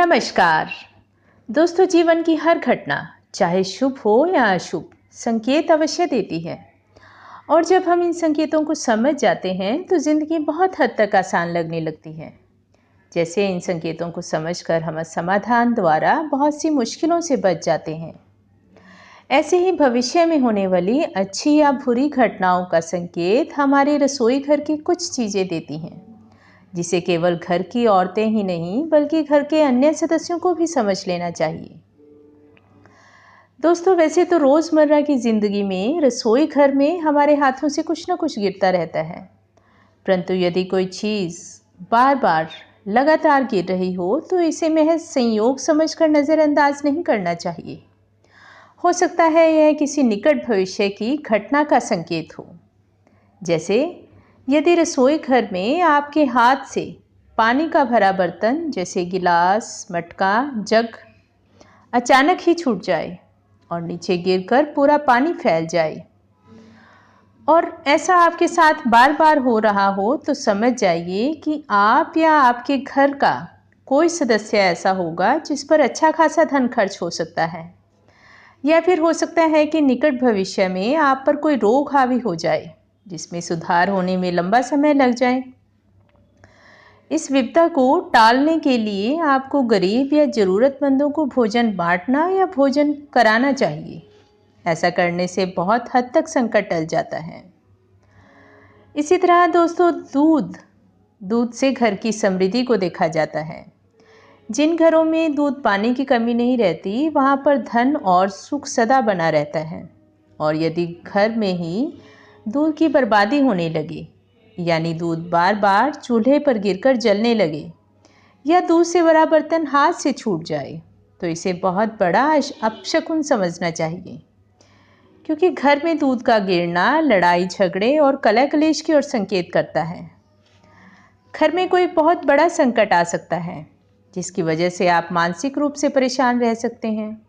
नमस्कार दोस्तों। जीवन की हर घटना, चाहे शुभ हो या अशुभ, संकेत अवश्य देती है। और जब हम इन संकेतों को समझ जाते हैं तो जिंदगी बहुत हद तक आसान लगने लगती है। जैसे इन संकेतों को समझकर हम समाधान द्वारा बहुत सी मुश्किलों से बच जाते हैं। ऐसे ही भविष्य में होने वाली अच्छी या बुरी घटनाओं का संकेत हमारे रसोई घर की कुछ चीजें देती हैं, जिसे केवल घर की औरतें ही नहीं बल्कि घर के अन्य सदस्यों को भी समझ लेना चाहिए। दोस्तों, वैसे तो रोजमर्रा की जिंदगी में रसोई घर में हमारे हाथों से कुछ ना कुछ गिरता रहता है, परंतु यदि कोई चीज बार बार लगातार गिर रही हो तो इसे महज संयोग समझकर नजरअंदाज नहीं करना चाहिए। हो सकता है यह किसी निकट भविष्य की घटना का संकेत हो। जैसे यदि रसोई घर में आपके हाथ से पानी का भरा बर्तन जैसे गिलास, मटका, जग अचानक ही छूट जाए और नीचे गिरकर पूरा पानी फैल जाए, और ऐसा आपके साथ बार बार हो रहा हो, तो समझ जाइए कि आप या आपके घर का कोई सदस्य ऐसा होगा जिस पर अच्छा खासा धन खर्च हो सकता है। या फिर हो सकता है कि निकट भविष्य में आप पर कोई रोग हावी हो जाए जिसमें सुधार होने में लंबा समय लग जाए। इस विपदा को टालने के लिए आपको गरीब या जरूरतमंदों को भोजन बांटना या भोजन कराना चाहिए। ऐसा करने से बहुत हद तक संकट टल जाता है। इसी तरह दोस्तों, दूध से घर की समृद्धि को देखा जाता है। जिन घरों में दूध पाने की कमी नहीं रहती, वहां पर धन और सुख सदा बना रहता है। और यदि घर में ही दूध की बर्बादी होने लगे, यानी दूध बार बार चूल्हे पर गिरकर जलने लगे या दूध से भरा बर्तन हाथ से छूट जाए, तो इसे बहुत बड़ा अपशकुन समझना चाहिए। क्योंकि घर में दूध का गिरना लड़ाई झगड़े और कलह कलेश की ओर संकेत करता है। घर में कोई बहुत बड़ा संकट आ सकता है जिसकी वजह से आप मानसिक रूप से परेशान रह सकते हैं।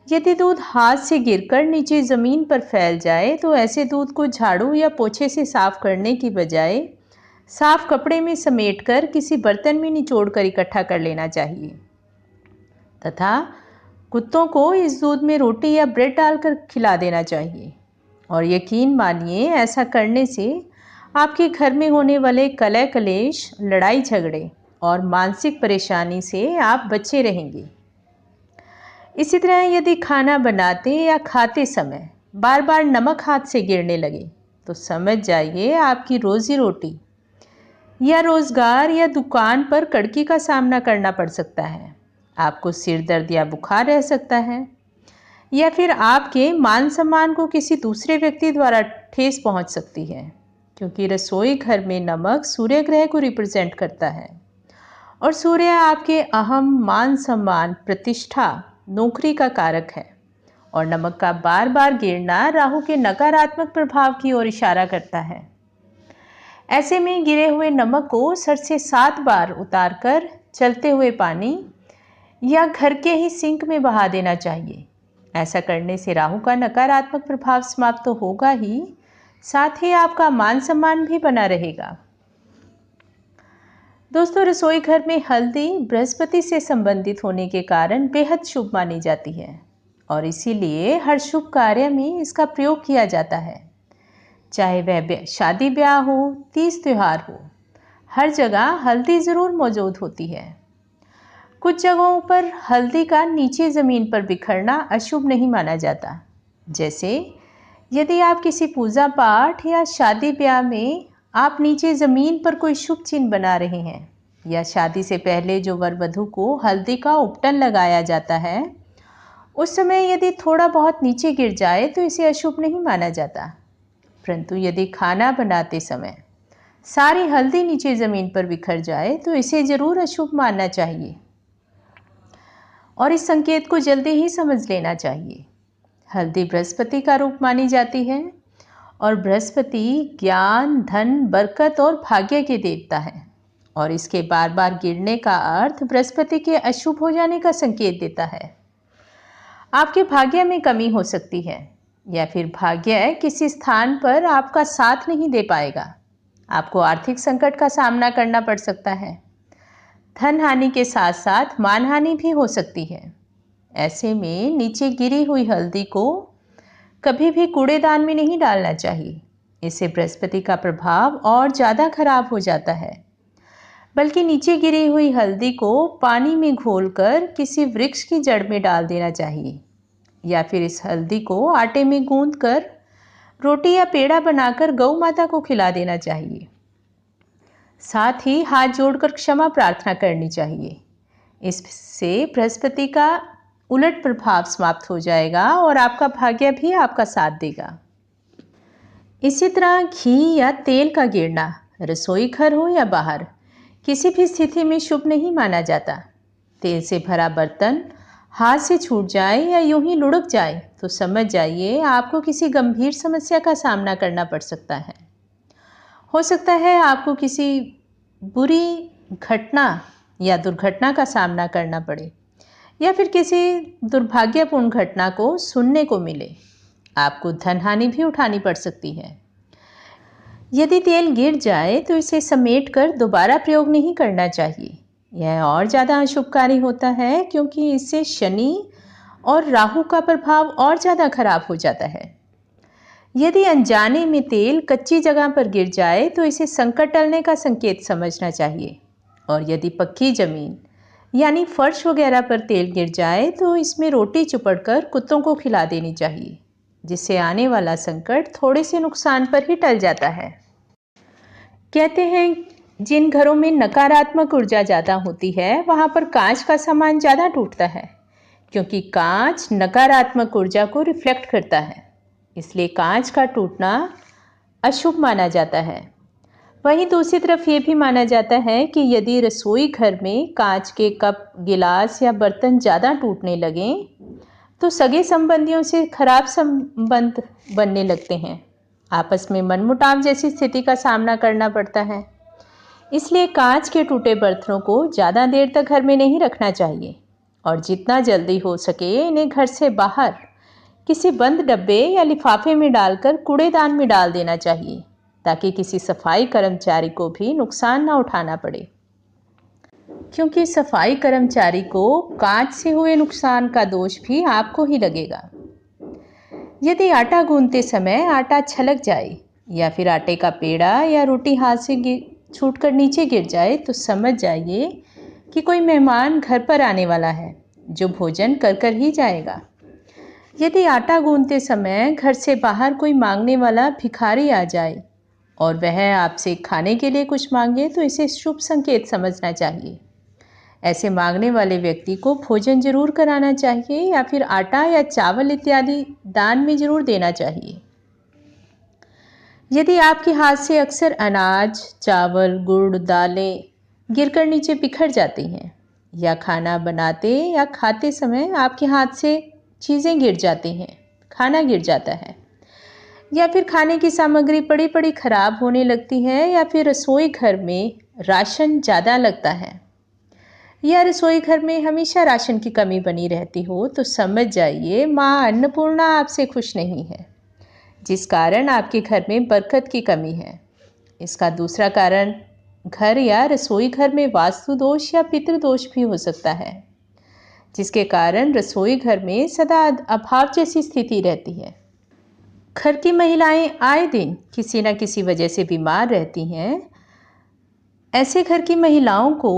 यदि दूध हाथ से गिरकर नीचे ज़मीन पर फैल जाए तो ऐसे दूध को झाड़ू या पोछे से साफ करने की बजाय साफ कपड़े में समेटकर किसी बर्तन में निचोड़कर इकट्ठा कर लेना चाहिए तथा कुत्तों को इस दूध में रोटी या ब्रेड डालकर खिला देना चाहिए। और यकीन मानिए, ऐसा करने से आपके घर में होने वाले कलह कलेश, लड़ाई झगड़े और मानसिक परेशानी से आप बचे रहेंगे। इसी तरह यदि खाना बनाते या खाते समय बार बार नमक हाथ से गिरने लगे, तो समझ जाइए आपकी रोजी रोटी या रोजगार या दुकान पर कड़की का सामना करना पड़ सकता है। आपको सिर दर्द या बुखार रह सकता है, या फिर आपके मान सम्मान को किसी दूसरे व्यक्ति द्वारा ठेस पहुंच सकती है। क्योंकि रसोई घर में नमक सूर्य ग्रह को रिप्रेजेंट करता है, और सूर्य आपके अहम, मान सम्मान, प्रतिष्ठा, नौकरी का कारक है। और नमक का बार बार गिरना राहु के नकारात्मक प्रभाव की ओर इशारा करता है। ऐसे में गिरे हुए नमक को सर से 7 बार उतारकर चलते हुए पानी या घर के ही सिंक में बहा देना चाहिए। ऐसा करने से राहु का नकारात्मक प्रभाव समाप्त तो होगा ही, साथ ही आपका मान सम्मान भी बना रहेगा। दोस्तों, रसोई घर में हल्दी बृहस्पति से संबंधित होने के कारण बेहद शुभ मानी जाती है, और इसीलिए हर शुभ कार्य में इसका प्रयोग किया जाता है। चाहे वह शादी ब्याह हो, तीज त्योहार हो, हर जगह हल्दी ज़रूर मौजूद होती है। कुछ जगहों पर हल्दी का नीचे ज़मीन पर बिखरना अशुभ नहीं माना जाता। जैसे यदि आप किसी पूजा पाठ या शादी ब्याह में आप नीचे ज़मीन पर कोई शुभ चिन्ह बना रहे हैं, या शादी से पहले जो वर वधू को हल्दी का उपटन लगाया जाता है, उस समय यदि थोड़ा बहुत नीचे गिर जाए तो इसे अशुभ नहीं माना जाता। परंतु यदि खाना बनाते समय सारी हल्दी नीचे ज़मीन पर बिखर जाए तो इसे ज़रूर अशुभ मानना चाहिए, और इस संकेत को जल्दी ही समझ लेना चाहिए। हल्दी बृहस्पति का रूप मानी जाती है, और बृहस्पति ज्ञान, धन, बरकत और भाग्य के देवता हैं। और इसके बार बार गिरने का अर्थ बृहस्पति के अशुभ हो जाने का संकेत देता है। आपके भाग्य में कमी हो सकती है, या फिर भाग्य किसी स्थान पर आपका साथ नहीं दे पाएगा। आपको आर्थिक संकट का सामना करना पड़ सकता है। धन हानि के साथ साथ मानहानि भी हो सकती है। ऐसे में नीचे गिरी हुई हल्दी को कभी भी कूड़ेदान में नहीं डालना चाहिए। इससे बृहस्पति का प्रभाव और ज़्यादा खराब हो जाता है। बल्कि नीचे गिरी हुई हल्दी को पानी में घोलकर किसी वृक्ष की जड़ में डाल देना चाहिए, या फिर इस हल्दी को आटे में गूंथकर रोटी या पेड़ा बनाकर गौ माता को खिला देना चाहिए। साथ ही हाथ जोड़कर क्षमा प्रार्थना करनी चाहिए। इससे बृहस्पति का उलट प्रभाव समाप्त हो जाएगा और आपका भाग्य भी आपका साथ देगा। इसी तरह घी या तेल का गिरना रसोई घर हो या बाहर किसी भी स्थिति में शुभ नहीं माना जाता। तेल से भरा बर्तन हाथ से छूट जाए या यूं ही लुढ़क जाए तो समझ जाइए आपको किसी गंभीर समस्या का सामना करना पड़ सकता है। हो सकता है आपको किसी बुरी घटना या दुर्घटना का सामना करना पड़े, या फिर किसी दुर्भाग्यपूर्ण घटना को सुनने को मिले। आपको धन हानि भी उठानी पड़ सकती है। यदि तेल गिर जाए तो इसे समेट कर दोबारा प्रयोग नहीं करना चाहिए। यह और ज़्यादा अशुभकारी होता है, क्योंकि इससे शनि और राहु का प्रभाव और ज़्यादा खराब हो जाता है। यदि अनजाने में तेल कच्ची जगह पर गिर जाए तो इसे संकट टलने का संकेत समझना चाहिए। और यदि पक्की जमीन यानी फर्श वगैरह पर तेल गिर जाए तो इसमें रोटी चुपड़कर कुत्तों को खिला देनी चाहिए, जिससे आने वाला संकट थोड़े से नुकसान पर ही टल जाता है। कहते हैं जिन घरों में नकारात्मक ऊर्जा ज़्यादा होती है वहाँ पर कांच का सामान ज़्यादा टूटता है, क्योंकि कांच नकारात्मक ऊर्जा को रिफ्लेक्ट करता है। इसलिए कांच का टूटना अशुभ माना जाता है। वहीं दूसरी तरफ ये भी माना जाता है कि यदि रसोई घर में कांच के कप, गिलास या बर्तन ज़्यादा टूटने लगें तो सगे संबंधियों से खराब संबंध बनने लगते हैं। आपस में मनमुटाव जैसी स्थिति का सामना करना पड़ता है। इसलिए कांच के टूटे बर्तनों को ज़्यादा देर तक घर में नहीं रखना चाहिए और जितना जल्दी हो सके इन्हें घर से बाहर किसी बंद डब्बे या लिफाफे में डालकर कूड़ेदान में डाल देना चाहिए, ताकि किसी सफाई कर्मचारी को भी नुकसान ना उठाना पड़े, क्योंकि सफाई कर्मचारी को कांच से हुए नुकसान का दोष भी आपको ही लगेगा। यदि आटा गूंथते समय आटा छलक जाए या फिर आटे का पेड़ा या रोटी हाथ से छूटकर नीचे गिर जाए तो समझ जाइए कि कोई मेहमान घर पर आने वाला है जो भोजन कर कर ही जाएगा। यदि आटा गूंथते समय घर से बाहर कोई मांगने वाला भिखारी आ जाए और वह आपसे खाने के लिए कुछ मांगे तो इसे शुभ संकेत समझना चाहिए। ऐसे मांगने वाले व्यक्ति को भोजन जरूर कराना चाहिए या फिर आटा या चावल इत्यादि दान में जरूर देना चाहिए। यदि आपके हाथ से अक्सर अनाज, चावल, गुड़, दालें गिरकर नीचे बिखर जाती हैं, या खाना बनाते या खाते समय आपके हाथ से चीज़ें गिर जाती हैं, खाना गिर जाता है, या फिर खाने की सामग्री पड़ी पड़ी खराब होने लगती है, या फिर रसोई घर में राशन ज़्यादा लगता है, या रसोई घर में हमेशा राशन की कमी बनी रहती हो, तो समझ जाइए माँ अन्नपूर्णा आपसे खुश नहीं है, जिस कारण आपके घर में बरकत की कमी है। इसका दूसरा कारण घर या रसोई घर में वास्तु दोष या पितृदोष भी हो सकता है, जिसके कारण रसोई घर में सदा अभाव जैसी स्थिति रहती है। घर की महिलाएं आए दिन किसी न किसी वजह से बीमार रहती हैं। ऐसे घर की महिलाओं को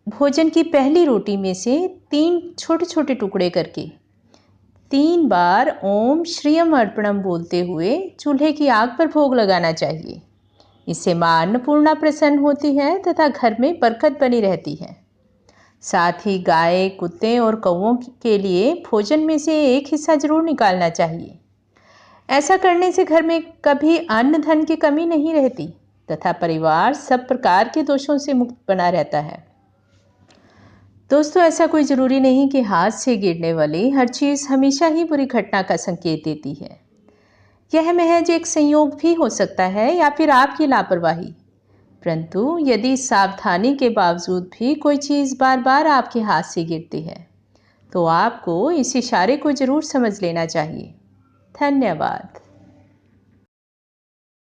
भोजन की पहली रोटी में से 3 छोटे छोटे टुकड़े करके 3 बार ओम श्रियम अर्पणम बोलते हुए चूल्हे की आग पर भोग लगाना चाहिए। इससे माँ अन्नपूर्णा प्रसन्न होती है तथा घर में बरकत बनी रहती है। साथ ही गाय, कुत्ते और कौओं के लिए भोजन में से एक हिस्सा जरूर निकालना चाहिए। ऐसा करने से घर में कभी अन्न धन की कमी नहीं रहती तथा परिवार सब प्रकार के दोषों से मुक्त बना रहता है। दोस्तों, ऐसा कोई ज़रूरी नहीं कि हाथ से गिरने वाली हर चीज़ हमेशा ही बुरी घटना का संकेत देती है। यह महज एक संयोग भी हो सकता है या फिर आपकी लापरवाही। परंतु यदि सावधानी के बावजूद भी कोई चीज़ बार बार आपके हाथ से गिरती है तो आपको इस इशारे को ज़रूर समझ लेना चाहिए। धन्यवाद।